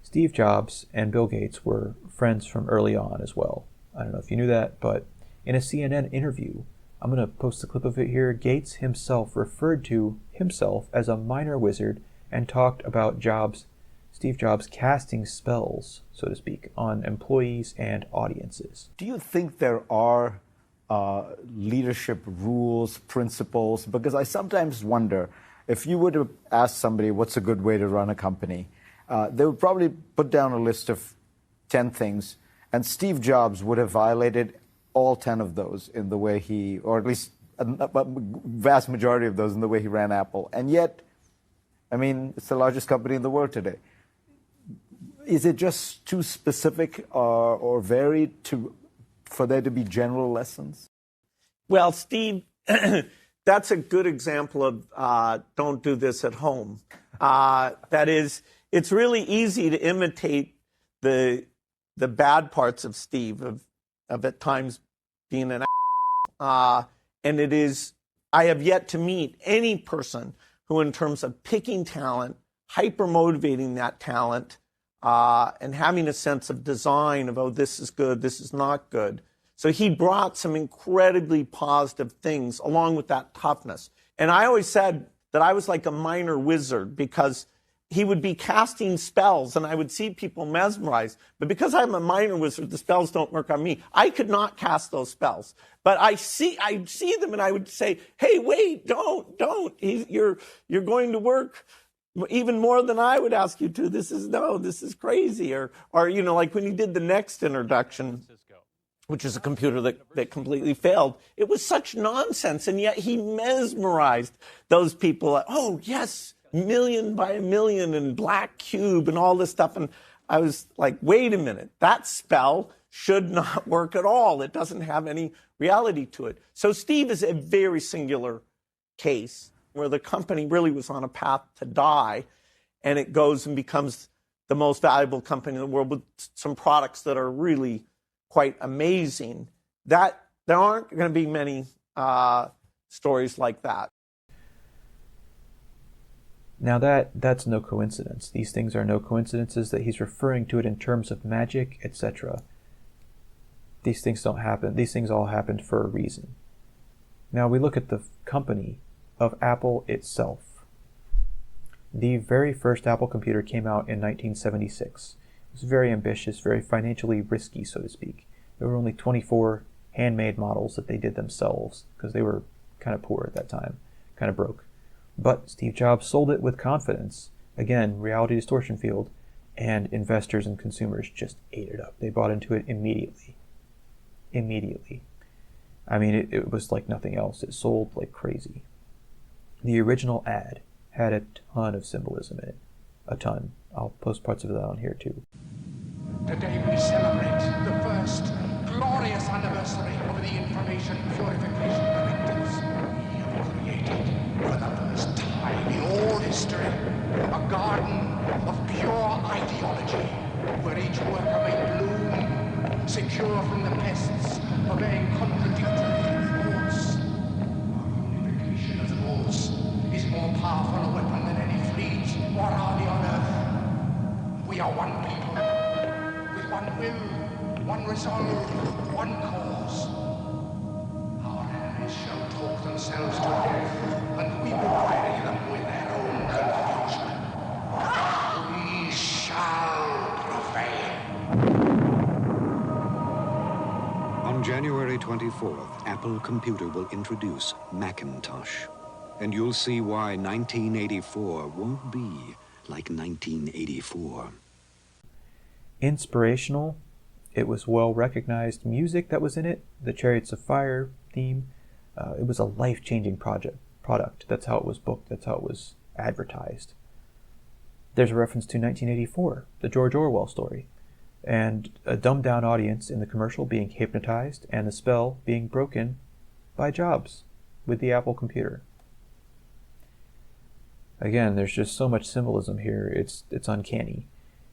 Steve Jobs and Bill Gates were friends from early on as well. I don't know if you knew that, but in a CNN interview, I'm going to post a clip of it here, Gates himself referred to himself as a minor wizard and talked about Steve Jobs casting spells, so to speak, on employees and audiences. Do you think there are leadership rules, principles? Because I sometimes wonder, if you were to ask somebody what's a good way to run a company, they would probably put down a list of 10 things, and Steve Jobs would have violated all 10 of those in the way or at least a vast majority of those in the way he ran Apple. And yet, it's the largest company in the world today. Is it just too specific or varied for there to be general lessons? Well, Steve, that's a good example of don't do this at home. That is, it's really easy to imitate the bad parts of Steve, of at times being an and it is, I have yet to meet any person who, in terms of picking talent, hyper-motivating that talent, and having a sense of design of, this is good, this is not good. So he brought some incredibly positive things along with that toughness. And I always said that I was like a minor wizard because he would be casting spells and I would see people mesmerized. But because I'm a minor wizard, the spells don't work on me. I could not cast those spells. But I'd see them and I would say, hey, wait, don't. You're going to work even more than I would ask you to. This is crazy. Or like when he did the Next introduction, which is a computer that completely failed. It was such nonsense, and yet he mesmerized those people. Oh, yes, million by a million and black cube and all this stuff. And I was like, wait a minute, that spell should not work at all. It doesn't have any reality to it. So Steve is a very singular case where the company really was on a path to die, and it goes and becomes the most valuable company in the world with some products that are really quite amazing. That there aren't going to be many stories like that. Now that's no coincidence. These things are no coincidences that he's referring to it in terms of magic, etc. These things don't happen. These things all happened for a reason. Now we look at the company of Apple itself. The very first Apple computer came out in 1976. It was very ambitious, very financially risky, so to speak. There were only 24 handmade models that they did themselves because they were kind of poor at that time, kind of broke. But Steve Jobs sold it with confidence. Again, reality distortion field, and investors and consumers just ate it up. They bought into it immediately. Immediately. I mean, it was like nothing else. It sold like crazy. The original ad had a ton of symbolism in it. A ton. I'll post parts of that on here too. Today we celebrate the first glorious anniversary of the information purification directives. We have created, for the first time in all history, a garden of pure ideology, where each worker may bloom, secure from the pests of a contradictory thoughts. Our unification of thoughts is more powerful a weapon than any fleet or army on earth. We are one people, with one will, one resolve, one cause. Our enemies shall talk themselves to death, and we will bury them with their own confusion. We shall prevail. On January 24th, Apple Computer will introduce Macintosh. And you'll see why 1984 won't be like 1984. Inspirational. It was well-recognized music that was in it. The Chariots of Fire theme. It was a life-changing product. That's how it was booked. That's how it was advertised. There's a reference to 1984, the George Orwell story, and a dumbed-down audience in the commercial being hypnotized and the spell being broken by Jobs with the Apple computer. Again, there's just so much symbolism here. It's uncanny.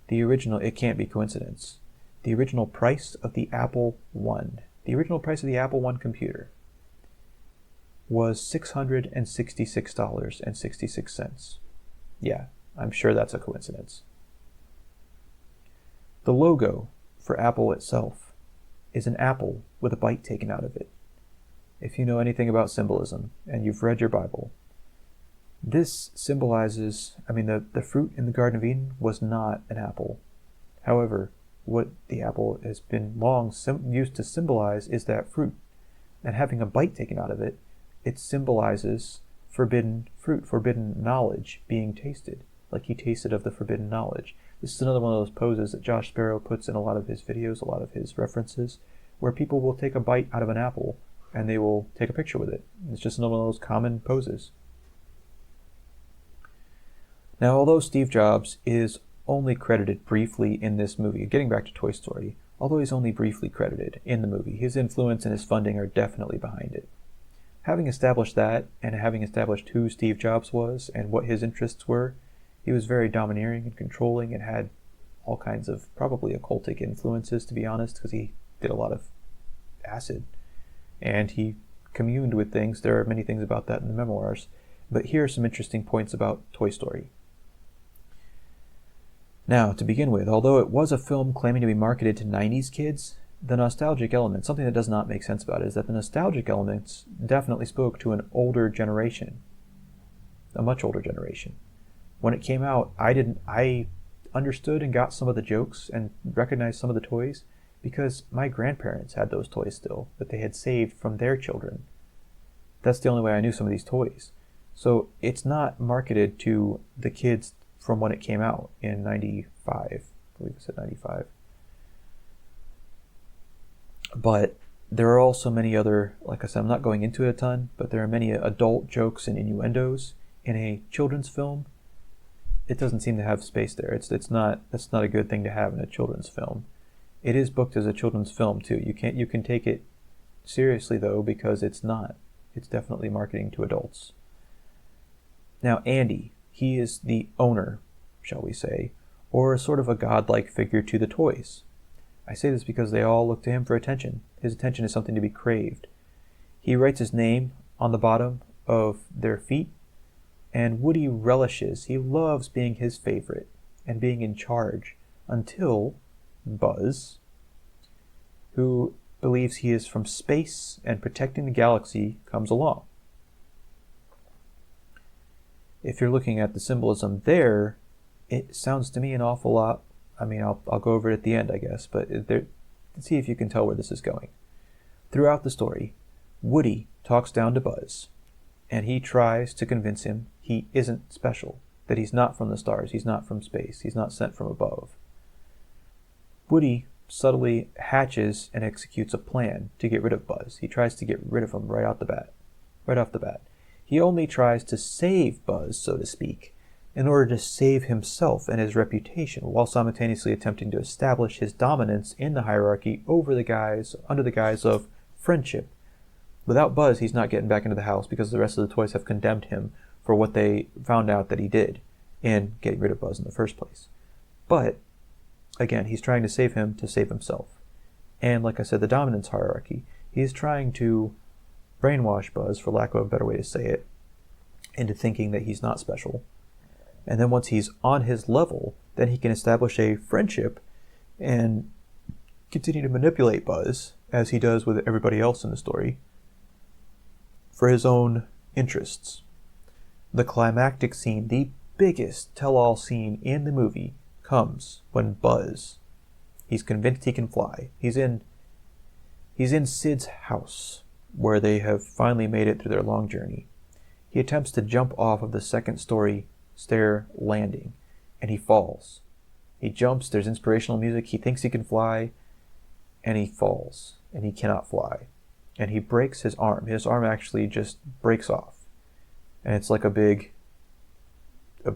The original, it can't be coincidence. The original price of the Apple I, the original price of the Apple I computer was $666.66. Yeah, I'm sure that's a coincidence. The logo for Apple itself is an apple with a bite taken out of it. If you know anything about symbolism and you've read your Bible, this symbolizes, the fruit in the Garden of Eden was not an apple. However, what the apple has been long used to symbolize is that fruit. And having a bite taken out of it, it symbolizes forbidden fruit, forbidden knowledge being tasted, like he tasted of the forbidden knowledge. This is another one of those poses that Josh Sparrow puts in a lot of his videos, a lot of his references, where people will take a bite out of an apple and they will take a picture with it. It's just another one of those common poses. Now, although Steve Jobs is only credited briefly in this movie, getting back to Toy Story, although he's only briefly credited in the movie, his influence and his funding are definitely behind it. Having established that, and having established who Steve Jobs was and what his interests were, he was very domineering and controlling and had all kinds of probably occultic influences, to be honest, because he did a lot of acid. And he communed with things. There are many things about that in the memoirs. But here are some interesting points about Toy Story. Now, to begin with, although it was a film claiming to be marketed to 90s kids, the nostalgic element, something that does not make sense about it, is that the nostalgic elements definitely spoke to an older generation, a much older generation. When it came out, I understood and got some of the jokes and recognized some of the toys because my grandparents had those toys still that they had saved from their children. That's the only way I knew some of these toys. So it's not marketed to the kids from when it came out in 95. I believe it said 95. But there are also many other, like I said, I'm not going into it a ton, but there are many adult jokes and innuendos in a children's film. It doesn't seem to have space there. That's not a good thing to have in a children's film. It is booked as a children's film too. You can take it seriously though, because it's not. It's definitely marketing to adults. Now Andy, he is the owner, shall we say, or sort of a godlike figure to the toys. I say this because they all look to him for attention. His attention is something to be craved. He writes his name on the bottom of their feet, and Woody relishes. He loves being his favorite and being in charge until Buzz, who believes he is from space and protecting the galaxy comes along. If you're looking at the symbolism there, it sounds to me an awful lot. I mean, I'll go over it at the end, I guess, but see if you can tell where this is going. Throughout the story, Woody talks down to Buzz, and he tries to convince him he isn't special, that he's not from the stars, he's not from space, he's not sent from above. Woody subtly hatches and executes a plan to get rid of Buzz. He tries to get rid of him right off the bat. He only tries to save Buzz, so to speak, in order to save himself and his reputation, while simultaneously attempting to establish his dominance in the hierarchy under the guise of friendship. Without Buzz, he's not getting back into the house because the rest of the toys have condemned him for what they found out that he did in getting rid of Buzz in the first place. But, again, he's trying to save him to save himself. And like I said, the dominance hierarchy, he's trying to brainwash Buzz, for lack of a better way to say it, into thinking that he's not special. And then once he's on his level, then he can establish a friendship and continue to manipulate Buzz, as he does with everybody else in the story, for his own interests. The climactic scene, the biggest tell-all scene in the movie, comes when Buzz, he's convinced he can fly. He's in Sid's house, where they have finally made it through their long journey. He attempts to jump off of the second-story stair landing, and he falls. He jumps, there's inspirational music, he thinks he can fly, and he falls, and he cannot fly. And he breaks his arm. His arm actually just breaks off. And it's like a big,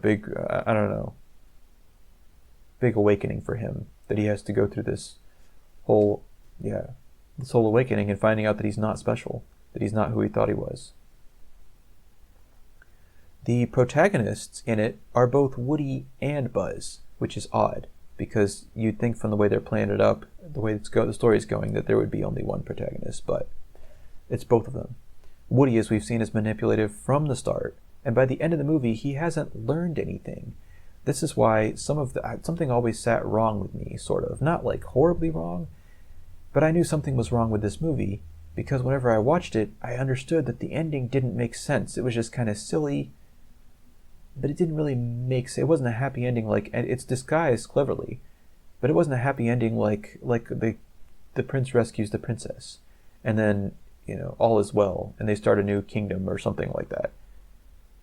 big awakening for him, that he has to go through this whole awakening and finding out that he's not special, that he's not who he thought he was. The protagonists in it are both Woody and Buzz, which is odd, because you'd think from the way they're playing it up, the way the story is going, that there would be only one protagonist, but it's both of them. Woody, as we've seen, is manipulative from the start, and by the end of the movie, he hasn't learned anything. This is why something always sat wrong with me, sort of. Not like horribly wrong, but I knew something was wrong with this movie, because whenever I watched it, I understood that the ending didn't make sense. It was just kind of silly, but it didn't really make sense. It wasn't a happy ending, and it's disguised cleverly, but it wasn't a happy ending like the prince rescues the princess, and then, all is well, and they start a new kingdom or something like that.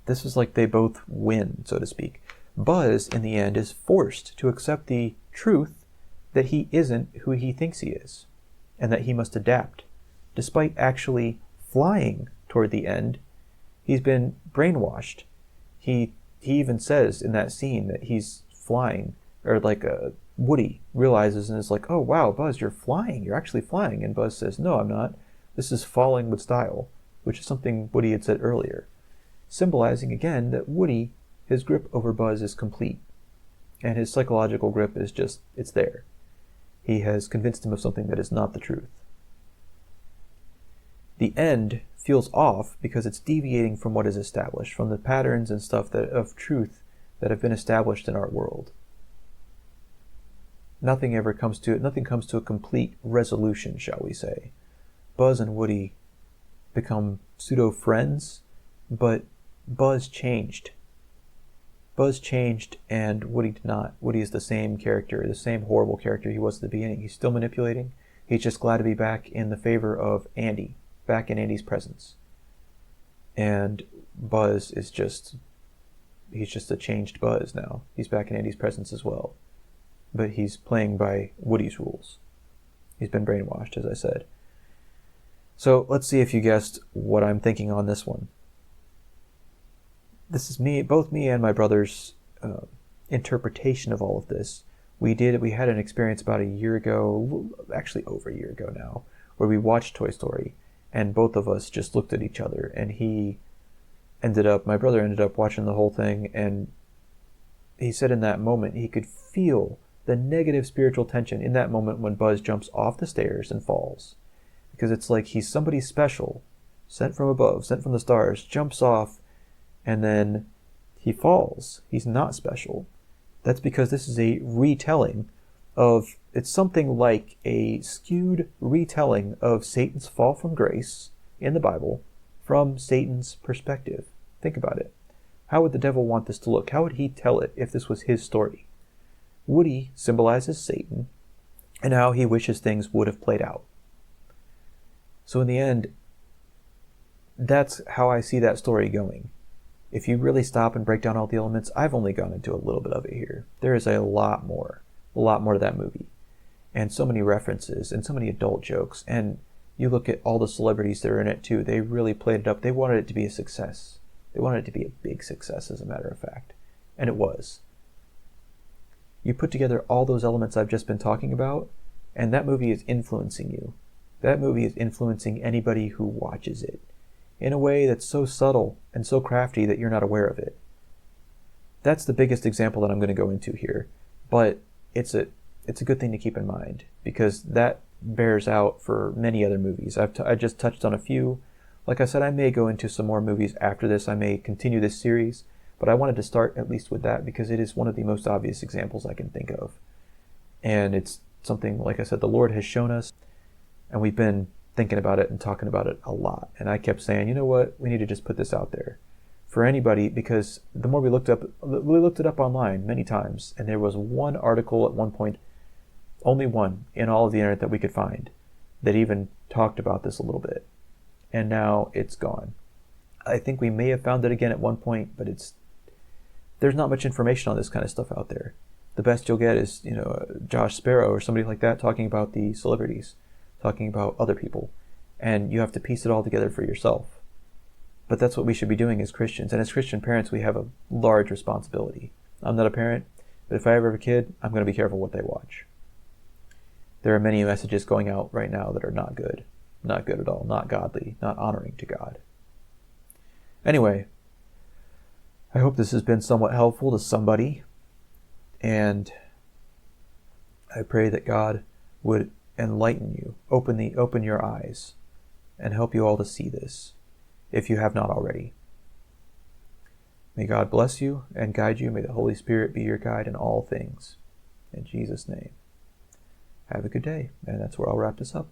This is like they both win, so to speak. Buzz, in the end, is forced to accept the truth that he isn't who he thinks he is, and that he must adapt. Despite actually flying toward the end, he's been brainwashed. He even says in that scene that he's flying, or Woody realizes and is like, "Oh wow, Buzz, you're flying. You're actually flying." And Buzz says, "No, I'm not. This is falling with style," which is something Woody had said earlier, symbolizing again that Woody, his grip over Buzz is complete, and his psychological grip is just, it's there. He has convinced him of something that is not the truth. The end feels off because it's deviating from what is established, from the patterns and stuff of truth that have been established in our world. Nothing comes to a complete resolution, shall we say. Buzz and Woody become pseudo-friends, but Buzz changed. Buzz changed and Woody did not. Woody is the same character, the same horrible character he was at the beginning. He's still manipulating. He's just glad to be back in the favor of Andy, back in Andy's presence. And Buzz is he's just a changed Buzz now. He's back in Andy's presence as well. But he's playing by Woody's rules. He's been brainwashed, as I said. So let's see if you guessed what I'm thinking on this one. This is both me and my brother's interpretation of all of this. We had an experience about a year ago, actually over a year ago now, where we watched Toy Story, and both of us just looked at each other, and my brother ended up watching the whole thing, and he said in that moment he could feel the negative spiritual tension in that moment when Buzz jumps off the stairs and falls. Because it's like he's somebody special, sent from above, sent from the stars, jumps off, and then he falls. He's not special. That's because this is a retelling it's something like a skewed retelling of Satan's fall from grace in the Bible from Satan's perspective. Think about it. How would the devil want this to look? How would he tell it if this was his story? Woody symbolizes Satan and how he wishes things would have played out. So in the end, that's how I see that story going. If you really stop and break down all the elements, I've only gone into a little bit of it here. There is a lot more to that movie. And so many references and so many adult jokes. And you look at all the celebrities that are in it too. They really played it up. They wanted it to be a success. They wanted it to be a big success, as a matter of fact. And it was. You put together all those elements I've just been talking about, and that movie is influencing you. That movie is influencing anybody who watches it in a way that's so subtle and so crafty that you're not aware of it. That's the biggest example that I'm going to go into here, but it's a good thing to keep in mind, because that bears out for many other movies. I just touched on a few. Like I said, I may go into some more movies after this. I may continue this series, but I wanted to start at least with that because it is one of the most obvious examples I can think of. And it's something, like I said, the Lord has shown us, and we've been thinking about it and talking about it a lot. And I kept saying, you know what, we need to just put this out there for anybody, because the more we looked it up online many times, and there was one article at one point, only one in all of the internet that we could find, that even talked about this a little bit. And now it's gone. I think we may have found it again at one point, but there's not much information on this kind of stuff out there. The best you'll get is, Josh Sparrow or somebody like that talking about the celebrities, talking about other people, and you have to piece it all together for yourself. But that's what we should be doing as Christians, and as Christian parents, we have a large responsibility. I'm not a parent, but if I ever have a kid, I'm going to be careful what they watch. There are many messages going out right now that are not good at all, not godly, not honoring to God. Anyway, I hope this has been somewhat helpful to somebody, and I pray that God would enlighten you, open your eyes, and help you all to see this, if you have not already. May God bless you and guide you. May the Holy Spirit be your guide in all things. In Jesus' name. Have a good day, and that's where I'll wrap this up.